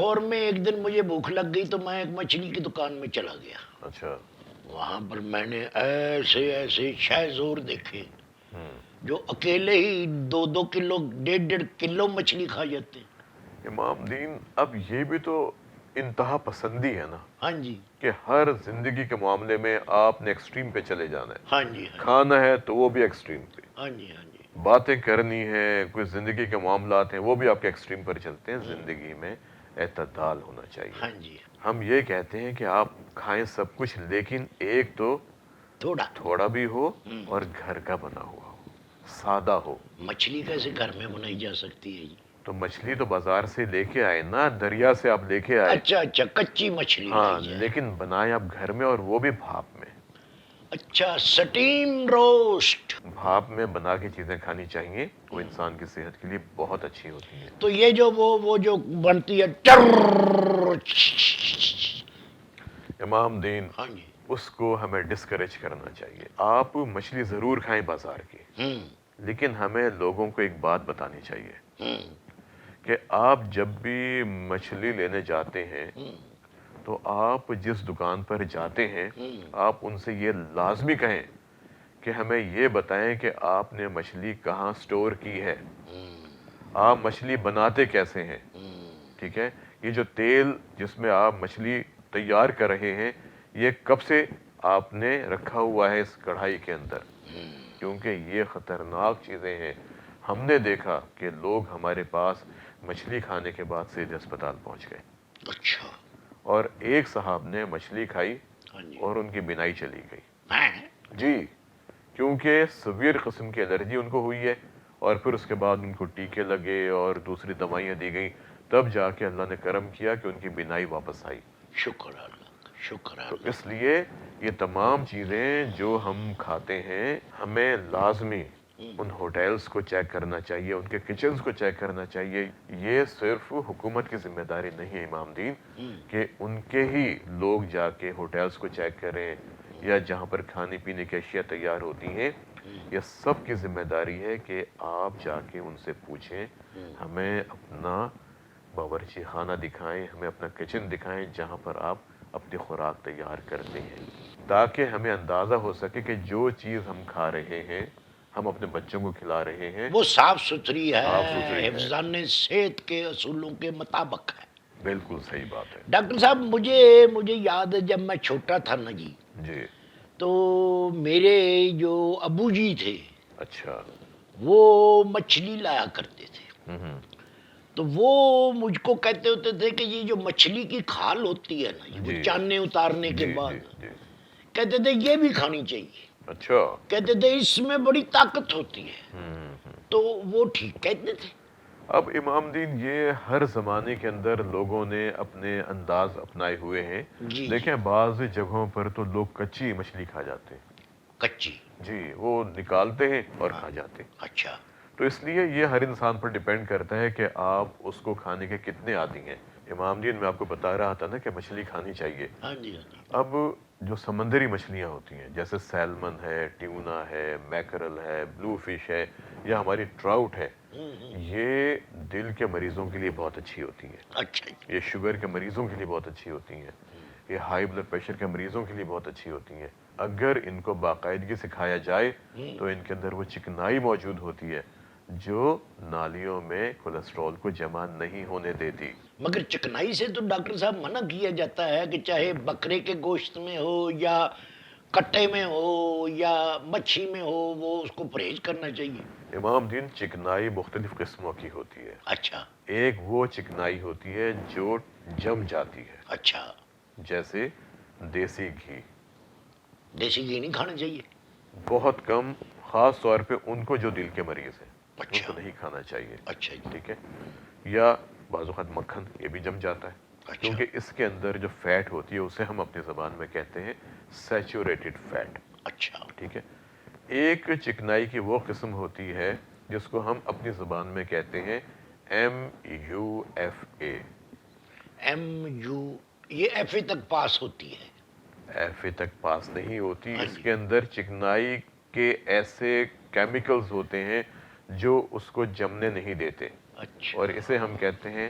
لاہور میں ایک دن مجھے بھوک لگ گئی تو میں ایک مچھلی کی دکان میں چلا گیا. اچھا. وہاں پر میں نے ایسے ایسے شہ زور دیکھے ہوں. جو اکیلے ہی 2-2 کلو 1.5-1.5 کلو مچھلی کھا جاتے ہیں. امام دین اب یہ بھی تو انتہا پسندی ہے نا ہاں جی کہ ہر زندگی کے معاملے میں آپ نے ایکسٹریم پہ چلے جانا ہے. ہاں جی ہاں جی کھانا ہے تو وہ بھی ایکسٹریم پہ، ہاں جی ہاں جی. باتیں کرنی ہے، کوئی زندگی کے معاملات ہیں وہ بھی آپ کے ایکسٹریم پر چلتے ہیں. زندگی میں اعتدال ہونا چاہیے. ہاں جی ہم یہ کہتے ہیں کہ آپ کھائیں سب کچھ، لیکن ایک تو تھوڑا. تھوڑا بھی ہو اور گھر کا بنا ہوا ہو، سادہ ہو. مچھلی کیسے گھر میں بنائی جا سکتی ہے جی؟ تو مچھلی تو بازار سے لے کے آئے نا، دریا سے آپ لے کے آئے. اچھا اچھا کچی مچھلی ہاں، لائی جائے. لیکن بنائے آپ گھر میں اور وہ بھی بھاپ میں. اچھا سٹیم روسٹ. بھاپ میں بنا کے چیزیں کھانی چاہیے، وہ انسان کی صحت کے لیے بہت اچھی ہوتی ہیں. تو یہ جو وہ جو بنتی ہے ٹر. امام دین ہاں جی. اس کو ہمیں ڈسکریج کرنا چاہیے. آپ مچھلی ضرور کھائیں بازار کی، لیکن ہمیں لوگوں کو ایک بات بتانی چاہیے کہ آپ جب بھی مچھلی لینے جاتے ہیں تو آپ جس دکان پر جاتے ہیں آپ ان سے یہ لازمی کہیں کہ ہمیں یہ بتائیں کہ آپ نے مچھلی کہاں سٹور کی ہے، آپ مچھلی بناتے کیسے ہیں. ٹھیک ہے، یہ جو تیل جس میں آپ مچھلی تیار کر رہے ہیں یہ کب سے آپ نے رکھا ہوا ہے اس کڑھائی کے اندر، کیونکہ یہ خطرناک چیزیں ہیں. ہم نے دیکھا کہ لوگ ہمارے پاس مچھلی کھانے کے بعد سے ہسپتال پہنچ گئے. اچھا. اور ایک صاحب نے مچھلی کھائی ہاں جی. اور ان کی بینائی چلی گئی. ہاں. جی، کیونکہ سویر قسم کی الرجی ان کو ہوئی ہے، اور پھر اس کے بعد ان کو ٹیکے لگے اور دوسری دوائیاں دی گئیں، تب جا کے اللہ نے کرم کیا کہ ان کی بینائی واپس آئی. شکر اللہ کا، شکر تو اللہ. اس لیے یہ تمام چیزیں جو ہم کھاتے ہیں ہمیں لازمی ان ہوٹلز کو چیک کرنا چاہیے، ان کے کچنز کو چیک کرنا چاہیے. یہ صرف حکومت کی ذمہ داری نہیں ہے امام دین کہ ان کے ہی لوگ جا کے ہوٹلز کو چیک کریں یا جہاں پر کھانے پینے کی اشیاء تیار ہوتی ہیں. یہ سب کی ذمہ داری ہے کہ آپ جا کے ان سے پوچھیں، ہمیں اپنا باورچی خانہ دکھائیں، ہمیں اپنا کچن دکھائیں جہاں پر آپ اپنی خوراک تیار کرتے ہیں، تاکہ ہمیں اندازہ ہو سکے کہ جو چیز ہم کھا رہے ہیں، ہم اپنے بچوں کو کھلا رہے ہیں، وہ صاف ستھری صاف ہے، ستھری ہے. حفظان صحت کے اصولوں کے مطابق ہے. بالکل صحیح بات ہے. ڈاکٹر صاحب مجھے یاد ہے جب میں چھوٹا تھا نا جی، جی. تو میرے جو ابو جی تھے اچھا. وہ مچھلی لایا کرتے تھے. تو وہ مجھ کو کہتے ہوتے تھے کہ یہ جو مچھلی کی کھال ہوتی ہے نا، وہ جی چانے اتارنے کے جی بعد جی جی. کہتے تھے یہ بھی کھانی چاہیے. اچھا. کہتے تھے اس میں بڑی طاقت ہوتی ہے. تو وہ ٹھیک کہتے تھے. اب امام دین یہ ہر زمانے کے اندر لوگوں نے اپنے انداز اپنائے ہوئے ہیں. جی دیکھیں بعض جگہوں پر تو لوگ کچی مچھلی کھا جاتے ہیں. کچی. جی، وہ نکالتے ہیں اور کھا جاتے ہیں. اچھا. تو اس لیے یہ ہر انسان پر ڈیپینڈ کرتا ہے کہ آپ اس کو کھانے کے کتنے عادی ہیں. امام دین میں آپ کو بتا رہا تھا نا کہ مچھلی کھانی چاہیے. ہاں جی ہاں جی. اب جو سمندری مچھلیاں ہوتی ہیں جیسے سیلمن ہے، ٹیونا ہے، میکرل ہے، بلو فش ہے یا ہماری ٹراؤٹ ہے، یہ دل کے مریضوں کے لیے بہت اچھی ہوتی ہیں. اچھا جی. یہ شوگر کے مریضوں کے لیے بہت اچھی ہوتی ہیں. یہ ہائی بلڈ پریشر کے مریضوں کے لیے بہت اچھی ہوتی ہیں. اگر ان کو باقاعدگی سے کھایا جائے تو ان کے اندر وہ چکنائی موجود ہوتی ہے جو نالیوں میں کولیسٹرول کو جمع نہیں ہونے دیتی. مگر چکنائی سے تو ڈاکٹر صاحب منع کیا جاتا ہے کہ چاہے بکرے کے گوشت میں ہو یا کٹے میں ہو یا مچھی میں ہو، وہ اس کو پرہیز کرنا چاہیے. امام دین چکنائی مختلف قسموں کی ہوتی ہے. اچھا. ایک وہ چکنائی ہوتی ہے جو جم جاتی ہے، اچھا. جیسے دیسی گھی. دیسی گھی نہیں کھانا چاہیے. بہت کم، خاص طور پہ ان کو جو دل کے مریض ہیں ان کو اچھا. نہیں کھانا چاہیے. اچھا جی. ٹھیک ہے. یا بعض اوقات مکھن، یہ بھی جم جاتا ہے اچھا. کیونکہ اس کے اندر جو فیٹ ہوتی ہے اسے ہم اپنی زبان میں کہتے ہیں سیچوریٹڈ فیٹ. اچھا. ٹھیک ہے. ایک چکنائی کی وہ قسم ہوتی ہے جس کو ہم اپنی زبان میں کہتے ہیں MUFA. MU، یہ ایف اے تک پاس ہوتی ہے. ایف اے تک پاس نہیں ہوتی. ہاں اس جی. کے اندر چکنائی کے ایسے کیمیکلز ہوتے ہیں جو اس کو جمنے نہیں دیتے، اچھا. اور اسے ہم کہتے ہیں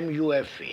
MUFA।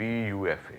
PUFA,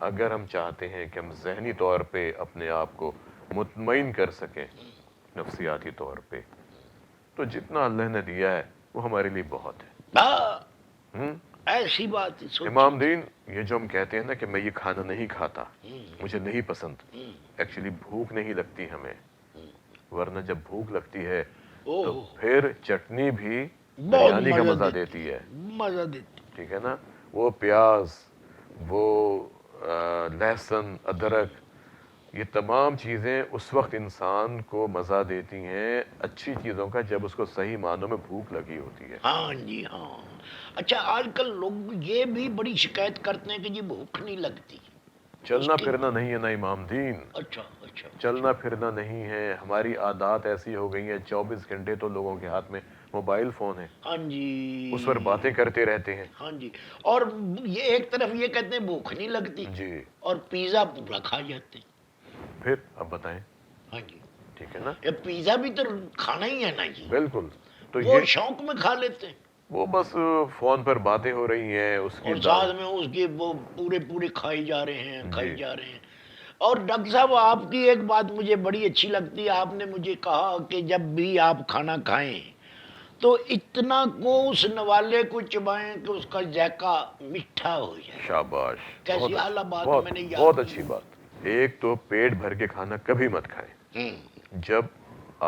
اگر ہم چاہتے ہیں کہ ہم ذہنی طور پہ اپنے آپ کو مطمئن کر سکیں نفسیاتی طور پہ، تو جتنا اللہ نے دیا ہے وہ ہمارے لیے بہت ہے۔ ہاں، ہم؟ ایسی بات امام سوچی۔ دین، یہ جو ہم کہتے ہیں نا کہ میں یہ کھانا نہیں کھاتا، مجھے نہیں پسند، ایکچولی بھوک نہیں لگتی ہمیں، ورنہ جب بھوک لگتی ہے تو اوہ، پھر چٹنی بھی بہت بریانی کا مزہ مزہ دیتی، دیتی ہے، مزہ دیتی۔ ٹھیک ہے نا؟ وہ پیاز، وہ لہسن، ادرک، یہ تمام چیزیں اس وقت انسان کو مزہ دیتی ہیں اچھی چیزوں کا جب اس کو صحیح معنوں میں بھوک لگی ہوتی ہے۔ ہاں جی ہاں۔ اچھا، آج کل لوگ یہ بھی بڑی شکایت کرتے ہیں کہ جی بھوک نہیں لگتی اس چلنا کے۔ پھرنا نہیں ہے نا امام دین، اچھا اچھا۔ چلنا پھرنا نہیں ہے، ہماری عادات ایسی ہو گئی ہیں، 24 گھنٹے تو لوگوں کے ہاتھ میں موبائل فون ہے، ہاں جی اس پر باتیں کرتے رہتے ہیں۔ ہاں جی، اور یہ ایک طرف یہ کہتے ہیں بھوک نہیں لگتی، جی، اور پیزا پورا کھا جاتے ہیں۔ پھر اب بتائیں، ہاں جی، ٹھیک ہے نا؟ یہ پیزا بھی تو کھانا ہی ہے نا جی، بالکل، تو وہ یہ شوق میں کھا لیتے ہیں، وہ بس فون پر باتیں ہو رہی ہیں، اس کی اور ساتھ میں اس کے وہ پورے پورے کھائی جا رہے ہیں کھائی جی جا رہے ہیں۔ اور ڈاکٹر صاحب، آپ کی ایک بات مجھے بڑی اچھی لگتی ہے، آپ نے مجھے کہا کہ جب بھی آپ کھانا کھائیں تو اتنا کو اس نوالے کو چبائیں کہ اس کا ذائقہ میٹھا ہو جائے۔ شاباش، بہت کیسی اچھی، اعلیٰ بات بہت میں نے یاد بہت کی۔ اچھی بات۔ ایک تو پیٹ بھر کے کھانا کبھی مت کھائیں، ہوں، جب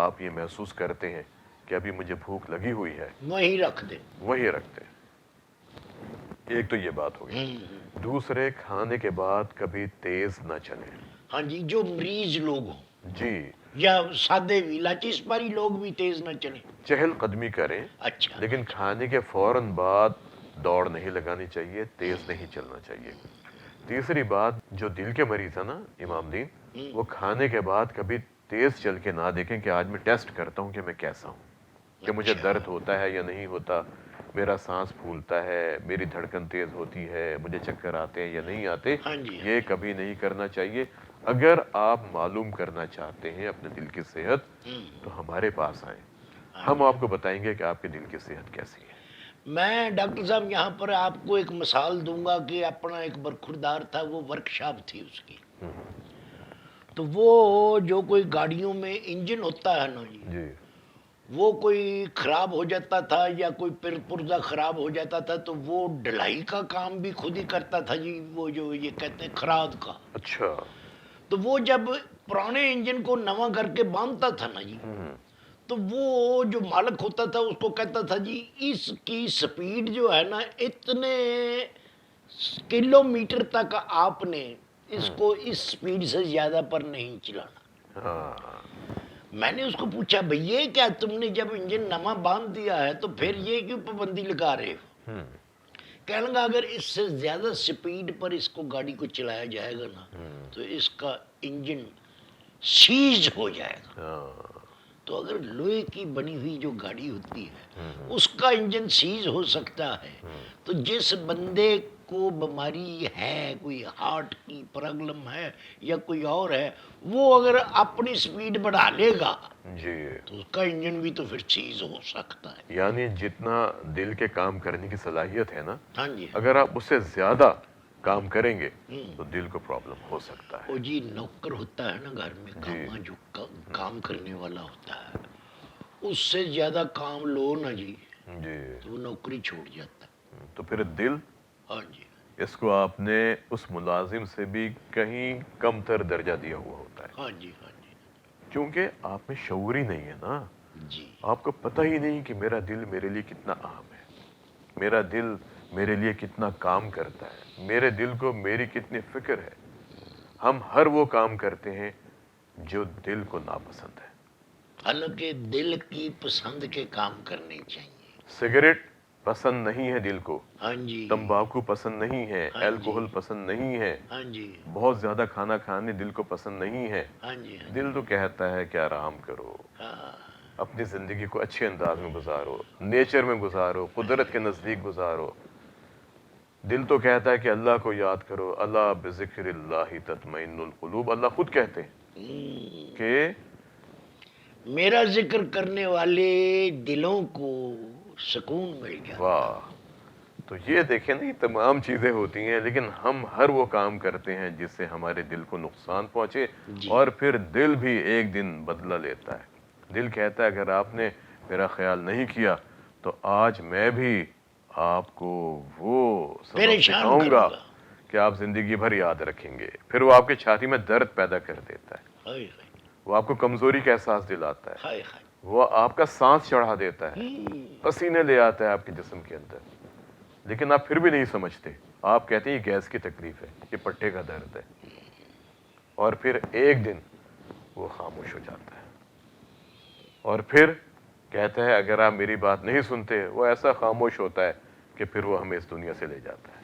آپ یہ محسوس کرتے ہیں کہ ابھی مجھے بھوک لگی ہوئی ہے وہیں رکھ دیں۔ وہی رکھتے ہیں۔ ایک تو یہ بات ہو ہوں، گئی۔ دوسرے، کھانے کے بعد کبھی تیز نہ چلیں۔ ہاں جی، جو مریض لوگ ہوں جی، یا سادے بھی لاچس پاری لوگ بھی تیز نہ چلیں۔ چہل قدمی کریں، اچھا، لیکن کھانے کے فوراً بعد دوڑ نہیں لگانی چاہیے، تیز نہیں چلنا چاہیے۔ تیسری بات، جو دل کے مریض ہیں نا امام دین، وہ کھانے کے بعد کبھی تیز چل کے نہ دیکھیں کہ آج میں ٹیسٹ کرتا ہوں کہ میں کیسا ہوں، کہ مجھے اچھا، درد ہوتا ہے یا نہیں ہوتا، میرا سانس پھولتا ہے، میری دھڑکن تیز ہوتی ہے، مجھے چکر آتے ہیں یا نہیں آتے، ہاں جی ہاں یہ کبھی نہیں کرنا چاہیے۔ اگر آپ معلوم کرنا چاہتے ہیں اپنے دل کی صحت تو ہمارے پاس آئیں، ہم آپ کو بتائیں گے کہ آپ کے دل کی صحت کیسی ہے۔ میں ڈاکٹر صاحب یہاں پر آپ کو ایک مثال دوں گا کہ اپنا ایک برخوردار تھا، وہ ورکشاپ تھی اس کی، تو وہ جو کوئی گاڑیوں میں انجن ہوتا ہے نا جی، جی، وہ کوئی خراب ہو جاتا تھا یا کوئی پرزا خراب ہو جاتا تھا تو وہ ڈھلائی کا کام بھی خود ہی کرتا تھا جی، وہ جو یہ کہتے ہیں خراد کا۔ اچھا، تو وہ جب پرانے انجن کو نواں کر کے باندھتا تھا نا جی، تو وہ جو مالک ہوتا تھا اس کو کہتا تھا جی اس کی سپیڈ جو ہے نا اتنے کلو میٹر تک آپ نے اس کو اس سپیڈ سے زیادہ پر نہیں چلانا۔ ہاں، میں نے اس کو پوچھا بھئی یہ کیا تم نے جب انجن نواں باندھ دیا ہے تو پھر یہ کیوں پابندی لگا رہے ہو؟ کہنے لگا اگر اس سے زیادہ سپیڈ پر اس کو گاڑی کو چلایا جائے گا نا تو اس کا انجن سیز ہو جائے گا۔ ہاں، تو اگر لوہے کی بنی ہوئی جو گاڑی ہوتی ہے اس کا انجن سیز ہو سکتا ہے، تو جس بندے کو بیماری ہے، کوئی ہارٹ کی پرابلم ہے یا کوئی اور ہے، وہ اگر اپنی سپیڈ بڑھا لے گا جی، تو اس کا انجن بھی تو پھر سیز ہو سکتا ہے۔ یعنی جتنا دل کے کام کرنے کی صلاحیت ہے نا، ہاں جی، اگر آپ اس سے زیادہ کام کریں گے تو دل کو پرابلم ہو سکتا ہے۔ وہ جی نوکر ہوتا ہے نا گھر میں، جی، کام جو کام کرنے والا ہوتا ہے، اس سے زیادہ کام لو نا جی جی، تو وہ نوکری چھوڑ جاتا ہے۔ تو پھر دل، ہاں جی اس کو آپ نے اس ملازم سے بھی کہیں کم تر درجہ دیا ہوا ہوتا ہے، ہاں جی ہاں جی کیونکہ آپ میں شعور ہی نہیں ہے نا، جی، آپ کو پتہ ہی نہیں کہ میرا دل میرے لیے کتنا اہم ہے، میرا دل میرے لیے کتنا کام کرتا ہے، میرے دل کو میری کتنی فکر ہے۔ ہم ہر وہ کام کرتے ہیں جو دل کو ناپسند ہے۔ حالانکہ دل کی پسند کے کام کرنے چاہیے۔ سگریٹ پسند نہیں ہے دل کو، ہاں جی تمباکو پسند نہیں ہے، ہاں جی الکوہل پسند نہیں ہے، ہاں جی بہت زیادہ کھانا کھانے دل کو پسند نہیں ہے۔ ہاں جی ہاں جی، دل تو کہتا ہے کہ آرام کرو، ہاں اپنی زندگی کو اچھے انداز میں گزارو، نیچر میں گزارو، قدرت کے نزدیک گزارو۔ دل تو کہتا ہے کہ اللہ کو یاد کرو، اللہ بذکر اللہ تطمئن القلوب، اللہ خود کہتے ہیں کہ میرا ذکر کرنے والے دلوں کو سکون مل جاتا۔ واہ، تو یہ دیکھیں نا، یہ تمام چیزیں ہوتی ہیں، لیکن ہم ہر وہ کام کرتے ہیں جس سے ہمارے دل کو نقصان پہنچے، اور پھر دل بھی ایک دن بدلہ لیتا ہے۔ دل کہتا ہے اگر آپ نے میرا خیال نہیں کیا تو آج میں بھی آپ کو وہ سبق پریشان سکھاؤں کروں گا گا۔ کہ آپ زندگی بھر یاد رکھیں گے۔ پھر وہ آپ کے چھاتی میں درد پیدا کر دیتا ہے، ہائے وہ آپ کو کمزوری کا احساس دلاتا ہے، ہائے ہائے وہ آپ کا سانس چڑھا دیتا ہے، پسینے لے آتا ہے آپ کے جسم کے اندر، لیکن آپ پھر بھی نہیں سمجھتے۔ آپ کہتے ہیں یہ گیس کی تکلیف ہے، یہ پٹھے کا درد ہے، اور پھر ایک دن وہ خاموش ہو جاتا ہے، اور پھر کہتا ہے اگر آپ میری بات نہیں سنتے، وہ ایسا خاموش ہوتا ہے کہ پھر وہ ہمیں اس دنیا سے لے جاتا ہے۔